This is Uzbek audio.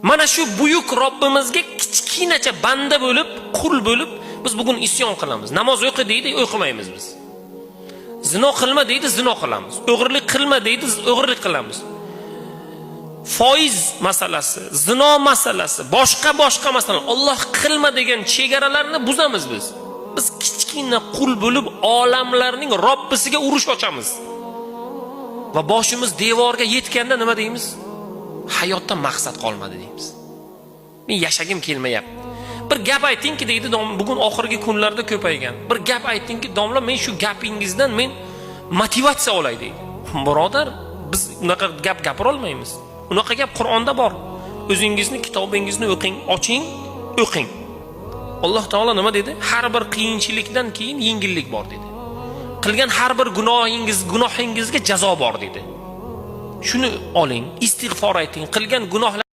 Mana shu buyuk Robbimizga kichkinacha banda bo'lib, qul bo'lib biz bugun isyon qilamiz. Namoz o'qi deydi, o'qimaymiz biz. Zino qilma deydi, zino qilamiz. O'g'irlik qilma deydi, o'g'irlik qilamiz. Foiz masalasi, zino masalasi, boshqa masala, Alloh qilma degan chegaralarni buzamiz biz. Biz kichkina qul bo'lib olamlarning Robbisiga urush ochamiz. Va boshimiz devorga yetganda nima deymiz? Hayotda maqsad qolmadi deymiz. Men yashagim kelmayapti. Bir gap aytingki deydi, bugun oxirgi kunlarda ko'paygan. Bir gap aytingki, domla men shu gapingizdan men motivatsiya olay deydi. Birodar, biz unaqa gap gapira olmaymiz. Unaqa gap Qur'onda bor. O'zingizni kitobingizni o'qing, oching, o'qing. Alloh taolo nima dedi? Har bir qiyinchilikdan keyin yengillik bor dedi. Qilgan har bir gunohingizga jazo bor dedi. Shuni oling, istig'for ayting, qilgan gunohlar